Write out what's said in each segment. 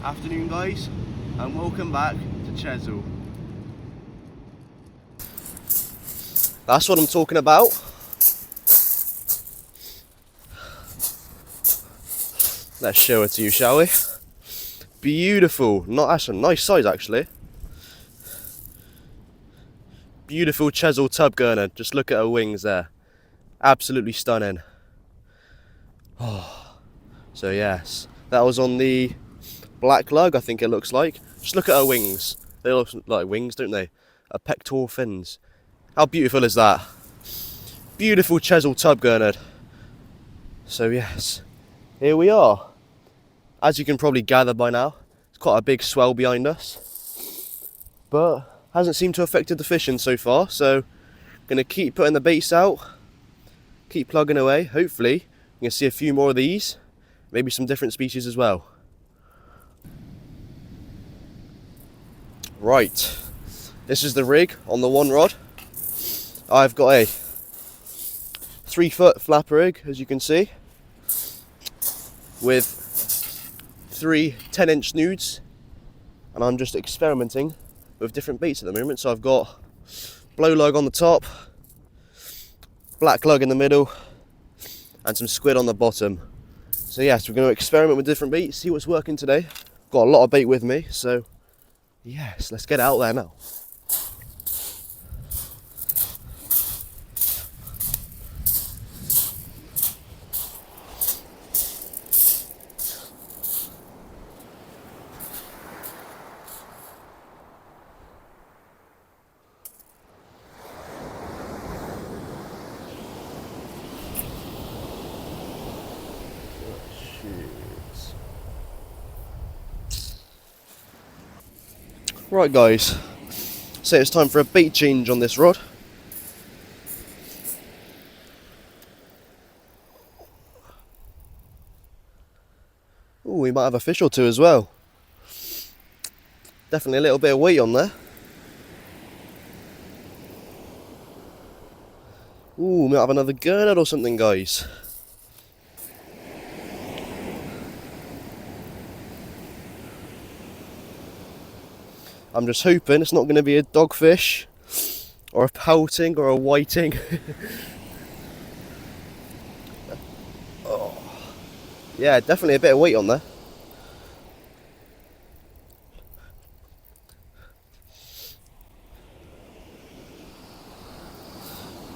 Afternoon guys, and welcome back to Chesil. That's what I'm talking about. Let's show it to you, shall we? Beautiful, that's a nice size actually. Beautiful Chesil tub gurnard, just look at her wings there. Absolutely stunning. Oh, so yes, that was on the black lug, I think it looks like. Just look at her wings. They look like wings, don't they? Her pectoral fins. How beautiful is that? Beautiful Chesil tub gurnard. So yes, here we are. As you can probably gather by now, it's quite a big swell behind us, but hasn't seemed to have affected the fishing so far. So gonna keep putting the baits out, keep plugging away. Hopefully you can see a few more of these, maybe some different species as well. Right, this is the rig on the one rod. I've got a 3-foot flapper rig, as you can see, with 3 10-inch nudes, and I'm just experimenting with different baits at the moment. So I've got blow lug on the top, black lug in the middle, and some squid on the bottom. So yes, we're going to experiment with different baits, see what's working today. Got a lot of bait with me, so yes, let's get out there now. Right guys, so it's time for a bait change on this rod. Ooh, we might have a fish or two as well. Definitely a little bit of weight on there. Ooh, we might have another gurnard or something, guys. I'm just hoping it's not going to be a dogfish or a pouting or a whiting. Oh. Yeah, definitely a bit of weight on there.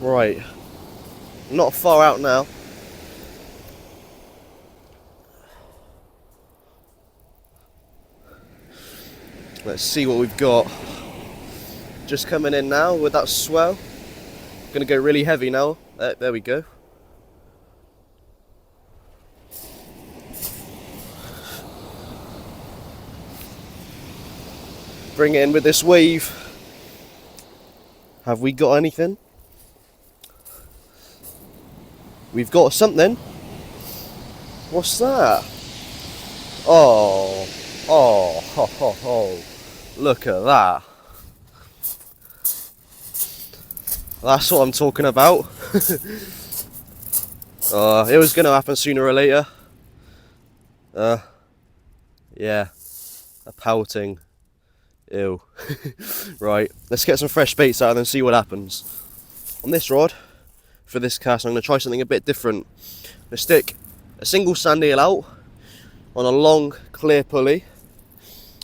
Right, not far out now. Let's see what we've got. Just coming in now with that swell. Gonna go really heavy now. There we go. Bring it in with this wave. Have we got anything? We've got something. What's that? Oh, ho, ho, ho. Look at that. That's what I'm talking about. It was going to happen sooner or later. Yeah, a pouting. Ew. Right, let's get some fresh baits out and see what happens. On this rod, for this cast, I'm going to try something a bit different. I'm going to stick a single sand eel out on a long clear pulley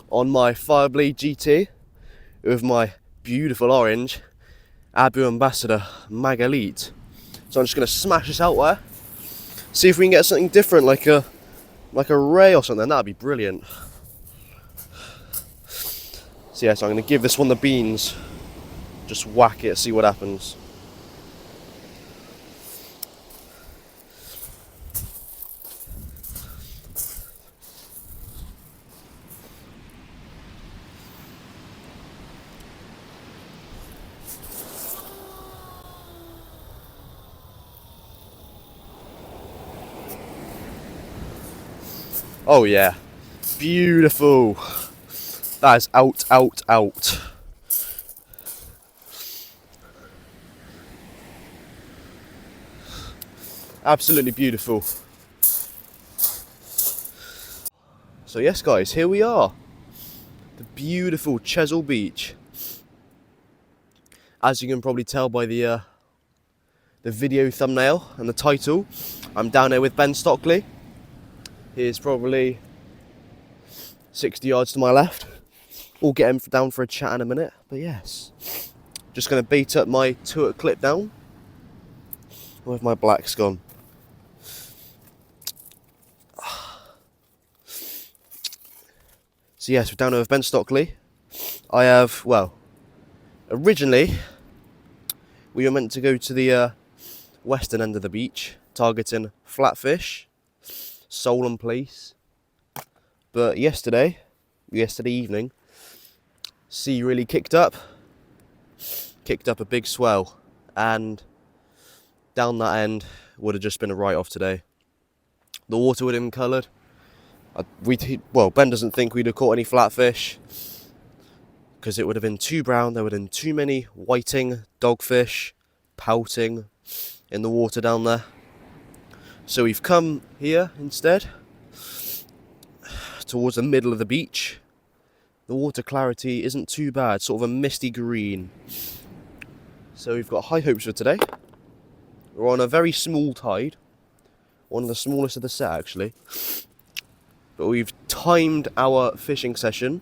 on my Fireblade GT with my beautiful orange Abu Ambassador Mag Elite. So I'm just going to smash this out there, see if we can get something different, like a ray or something. That'd be brilliant. So yeah, so I'm going to give this one the beans, just whack it, see what happens. Oh yeah, beautiful. That is out, out, out. Absolutely beautiful. So yes guys, here we are. The beautiful Chesil beach. As you can probably tell by the video thumbnail and the title, I'm down here with Ben Stockley. He's probably 60 yards to my left. We'll get him down for a chat in a minute, but yes. Just going to bait up my 2 clip down. Where's my blacks gone? So yes, we're down here with Ben Stockley. I have, well, originally we were meant to go to the western end of the beach, targeting flatfish, sole and plaice. But yesterday evening, sea really kicked up a big swell, and down that end would have just been a write-off today. The water would have been coloured. Ben doesn't think we'd have caught any flatfish because it would have been too brown. There would have been too many whiting dogfish pouting in the water down there. So we've come here instead, towards the middle of the beach. The water clarity isn't too bad, sort of a misty green. So we've got high hopes for today. We're on a very small tide, one of the smallest of the set actually. But we've timed our fishing session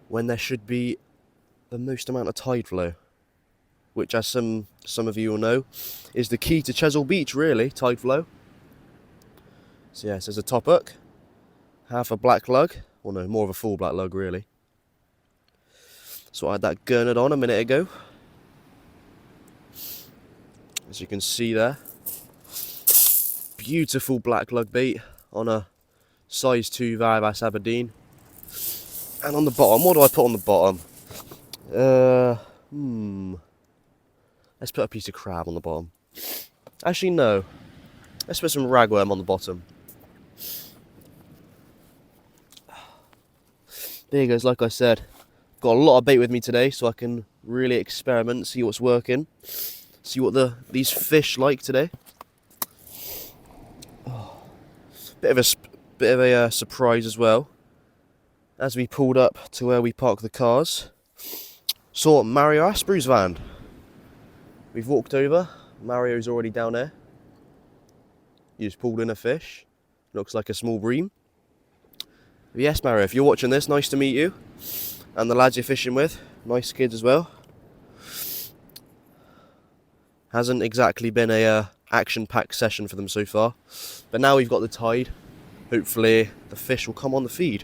when there should be the most amount of tide flow, which, as some of you will know, is the key to Chesil Beach, really, tide flow. So yes, there's a top hook, half a black lug, or no, more of a full black lug really. So I had that gurnard on a minute ago, as you can see there. Beautiful black lug bait on a size 2 Varbass Aberdeen. And on the bottom, what do I put on the bottom? Let's put a piece of crab on the bottom. Actually, no. Let's put some ragworm on the bottom. There goes, like I said. Got a lot of bait with me today, so I can really experiment, see what's working. See what these fish like today. Bit of a surprise as well. As we pulled up to where we park the cars, saw Mario Asprey's van. We've walked over. Mario's already down there. He just pulled in a fish. Looks like a small bream. But yes, Mario, if you're watching this, nice to meet you. And the lads you're fishing with, nice kids as well. Hasn't exactly been a action-packed session for them so far. But now we've got the tide. Hopefully the fish will come on the feed.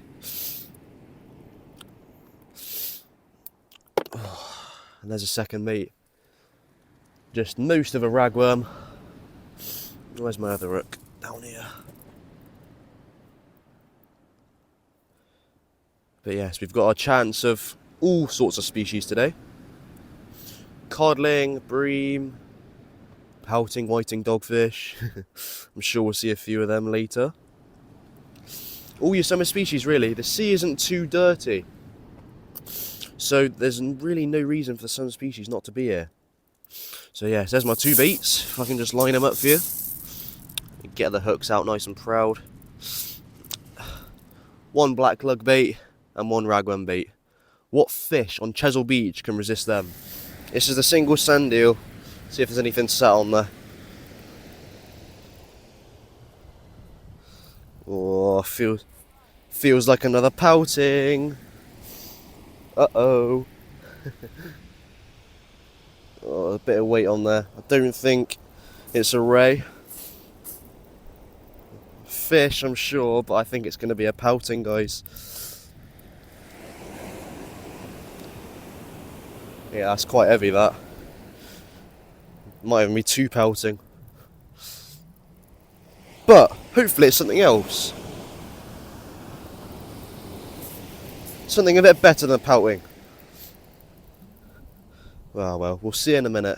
And there's a second mate. Just most of a ragworm. Where's my other hook? Down here. But yes, we've got a chance of all sorts of species today. Codling, bream, pouting, whiting dogfish. I'm sure we'll see a few of them later. All your summer species really. The sea isn't too dirty, so there's really no reason for some species not to be here. So yes, there's my 2 baits. If I can just line them up for you. Get the hooks out nice and proud. 1 black lug bait and 1 ragworm bait. What fish on Chesil Beach can resist them? This is the single sand eel. See if there's anything sat on there. Oh, feels like another pouting. Uh-oh. Oh, a bit of weight on there. I don't think it's a ray. Fish, I'm sure, but I think it's going to be a pouting, guys. Yeah, that's quite heavy, that. Might even be 2 pouting. But hopefully it's something else. Something a bit better than pouting. Well, we'll see in a minute.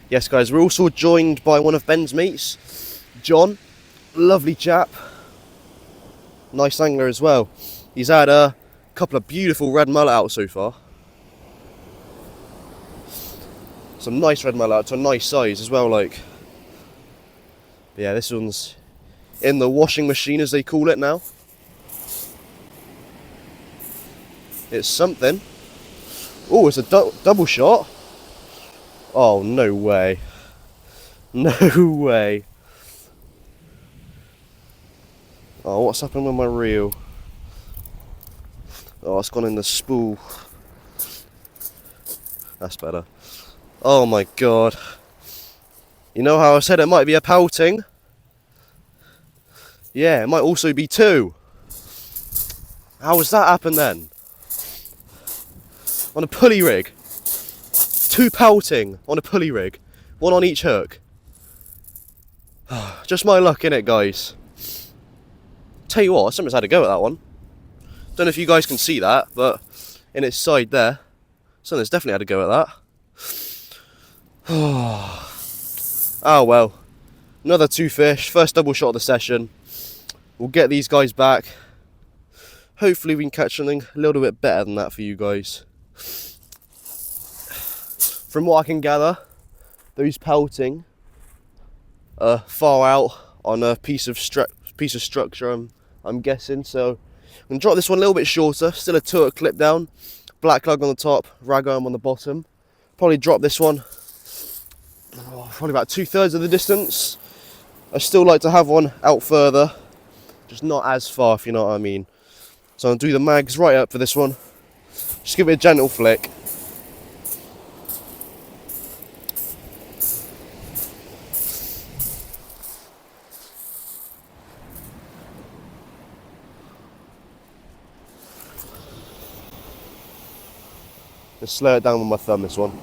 Yes, guys, we're also joined by one of Ben's mates, John. Lovely chap. Nice angler as well. He's had a couple of beautiful red mullet out so far. Some nice red mullet out to a nice size as well, like. But yeah, this one's in the washing machine, as they call it now. It's something. Oh, it's a double shot. Oh, no way. No way. Oh, what's happened with my reel? Oh, it's gone in the spool. That's better. Oh my god. You know how I said it might be a pouting? Yeah, it might also be two. How has that happened then? On a pulley rig. Two pouting on a pulley rig. One on each hook. Just my luck, innit, guys? Tell you what, something's had a go at that one. Don't know if you guys can see that, but in its side there, something's definitely had a go at that. Oh well. Another two fish, first double shot of the session. We'll get these guys back. Hopefully we can catch something a little bit better than that for you guys. From what I can gather, those pouting are far out on a piece of structure, I'm guessing. So I'm going to drop this one a little bit shorter, still a 2-hook clip down, black lug on the top, rag arm on the bottom. Probably drop this one probably about 2/3 of the distance. I still like to have one out further, just not as far, if you know what I mean. So I'll do the mags right up for this one. Just give it a gentle flick. Just slow it down with my thumb, this one.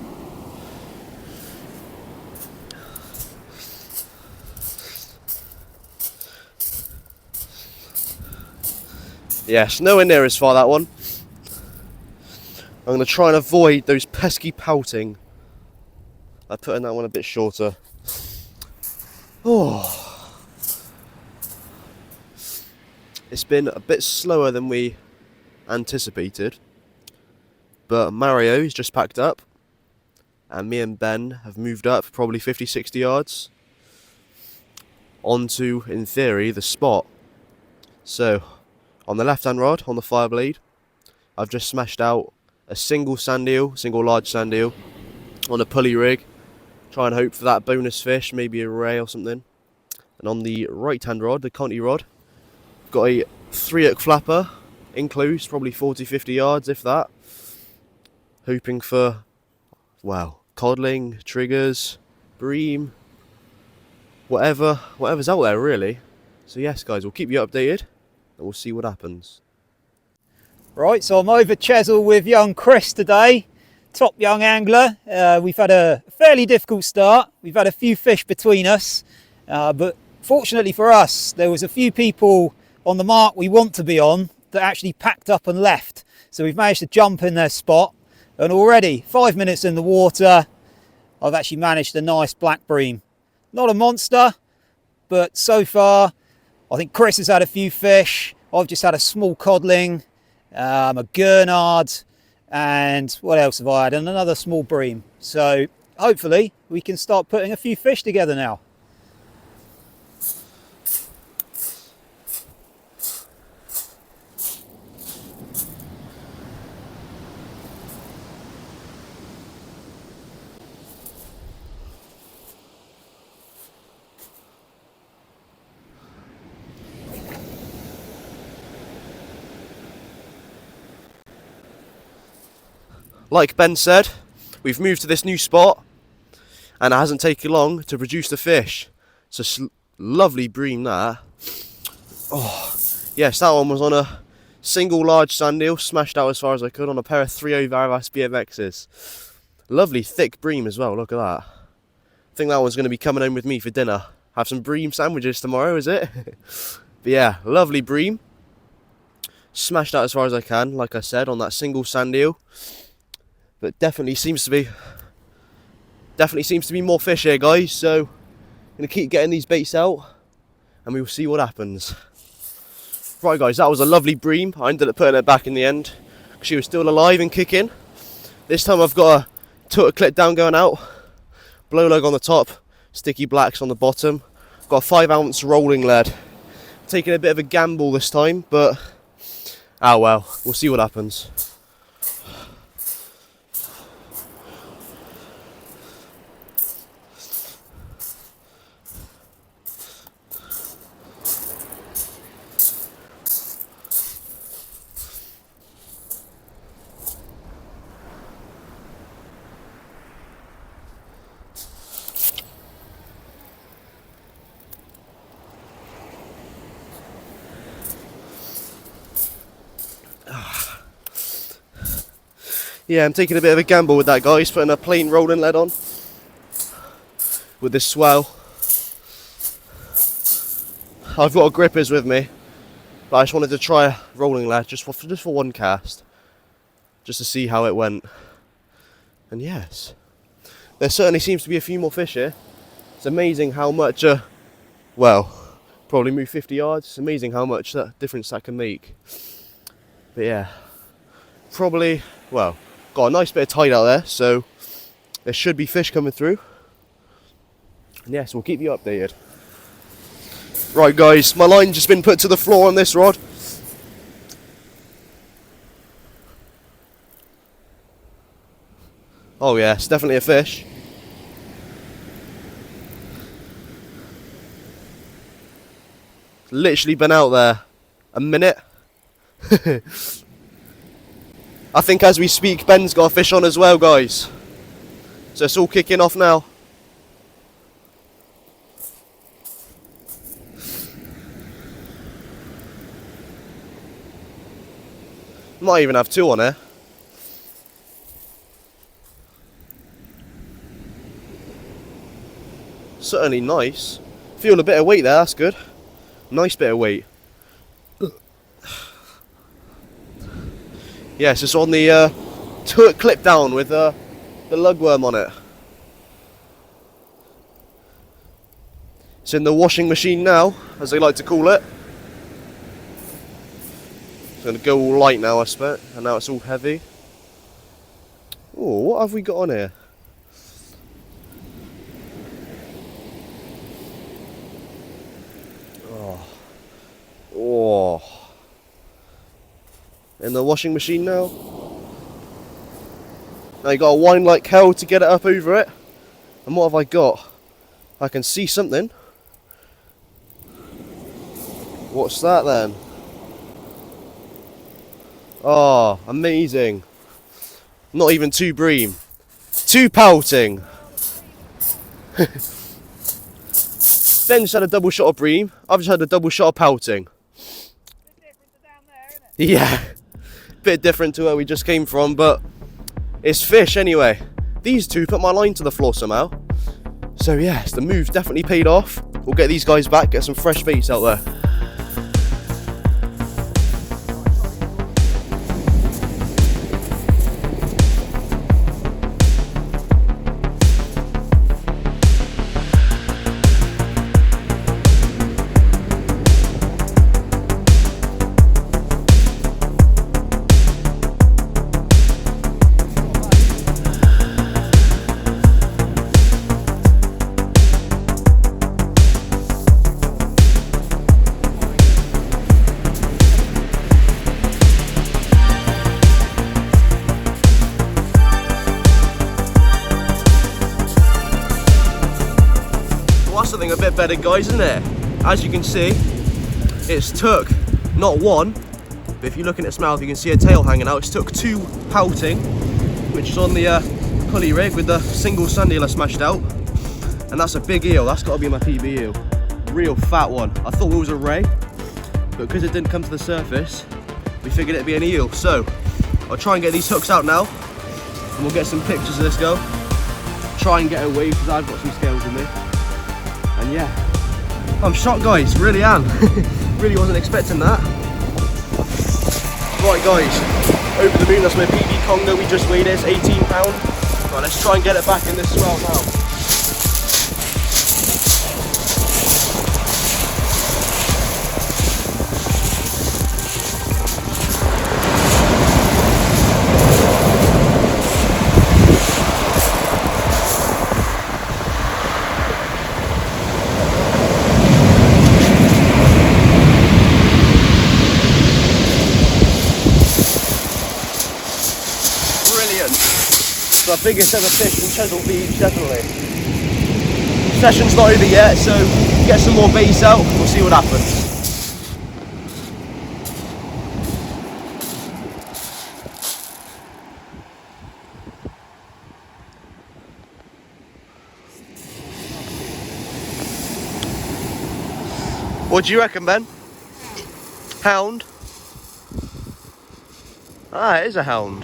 Yes, nowhere near as far, that one. I'm going to try and avoid those pesky pouting by putting that one a bit shorter. Oh, it's been a bit slower than we anticipated, but Mario's just packed up and me and Ben have moved up probably 50-60 yards onto, in theory, the spot. So on the left hand rod, on the fire blade, I've just smashed out a single large sand eel on a pulley rig. Try and hope for that bonus fish, maybe a ray or something. And on the right hand rod, the Conti rod, got a 3-hook flapper, enclosed, probably 40-50 yards, if that. Hoping for, well, codling, triggers, bream, whatever's out there really. So yes guys, we'll keep you updated and we'll see what happens. Right, so I'm over Chesil with young Chris today, top young angler. We've had a fairly difficult start. We've had a few fish between us, but fortunately for us, there was a few people on the mark we want to be on that actually packed up and left. So we've managed to jump in their spot, and already 5 minutes in the water, I've actually managed a nice black bream. Not a monster, but so far, I think Chris has had a few fish. I've just had a small codling, a gurnard, and what else have I had? And another small bream. So hopefully we can start putting a few fish together now. Like Ben said, we've moved to this new spot and it hasn't taken long to produce the fish. It's a lovely bream, that. Oh, yes, that one was on a single large sand eel, smashed out as far as I could on a pair of 3.0 Varavas BMXs. Lovely thick bream as well, look at that. I think that one's going to be coming home with me for dinner. Have some bream sandwiches tomorrow, is it? But yeah, lovely bream. Smashed out as far as I can, like I said, on that single sand eel. But definitely seems to be more fish here, guys. So I'm gonna keep getting these baits out, and we will see what happens. Right guys, that was a lovely bream. I ended up putting her back in the end. She was still alive and kicking. This time I've got a tutor clip down going out, blow lug on the top, sticky blacks on the bottom. Got a 5-ounce rolling lead. Taking a bit of a gamble this time, but oh well, we'll see what happens. Yeah, I'm taking a bit of a gamble with that, guys, putting a plain rolling lead on with this swell. I've got a grippers with me, but I just wanted to try a rolling lead just for one cast, just to see how it went. And yes, there certainly seems to be a few more fish here. It's amazing how much, well, probably move 50 yards. It's amazing how much that difference that can make. But yeah, probably, well, got a nice bit of tide out there, so there should be fish coming through. And yes, we'll keep you updated. Right guys, my line's just been put to the floor on this rod. Oh yeah, it's definitely a fish. Literally been out there a minute. I think as we speak, Ben's got a fish on as well, guys. So it's all kicking off now. Might even have two on here. Certainly nice. Feel a bit of weight there, that's good. Nice bit of weight. Yes, it's on the turret clip down with the lugworm on it. It's in the washing machine now, as they like to call it. It's going to go all light now, I expect, and now it's all heavy. Oh, what have we got on here? Oh. In the washing machine now. Now you got to wind like hell to get it up over it. And what have I got? I can see something. What's that then? Oh, amazing. Not even two bream. Two pouting. Ben just had a double shot of bream. I've just had a double shot of pouting. Yeah. Bit different to where we just came from, but it's fish anyway. These two put my line to the floor somehow. So yes, the move definitely paid off. We'll get these guys back, get some fresh baits out there. Something a bit better, guys, isn't it? As you can see, it's took not one, but if you look in its mouth, you can see a tail hanging out. It's took two pouting, which is on the pulley rig with the single sun dealer smashed out, and that's a big eel. That's got to be my PB eel, real fat one. I thought it was a ray, but because it didn't come to the surface, we figured it'd be an eel. So I'll try and get these hooks out now, and we'll get some pictures of this go. Try and get a wave because I've got some scales with me. And yeah, I'm shocked, guys, really am. Really wasn't expecting that. Right guys, over the moon, that's my PB Congo we just weighed. It's 18 pound. Right, let's try and get it back in this swell now. It's my biggest ever fish from Chesil Beach, definitely. Session's not over yet, so get some more baits out, we'll see what happens. What do you reckon, Ben? Hound? Ah, it is a hound.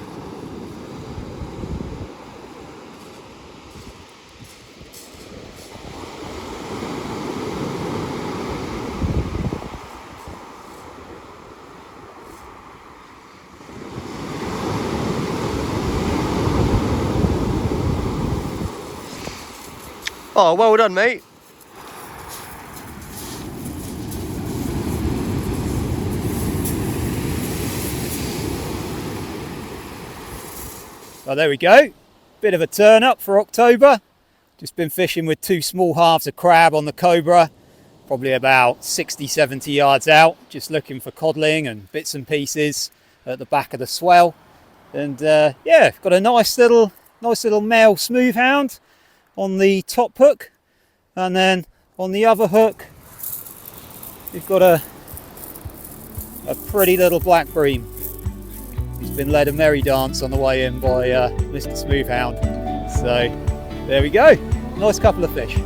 Oh, well done, mate. Well, there we go. Bit of a turn up for October. Just been fishing with 2 small halves of crab on the Cobra, probably about 60, 70 yards out, just looking for codling and bits and pieces at the back of the swell. And yeah, got a nice little male smooth hound on the top hook, and then on the other hook we've got a pretty little black bream. He's been led a merry dance on the way in by Mr. Smoothhound. So there we go, nice couple of fish.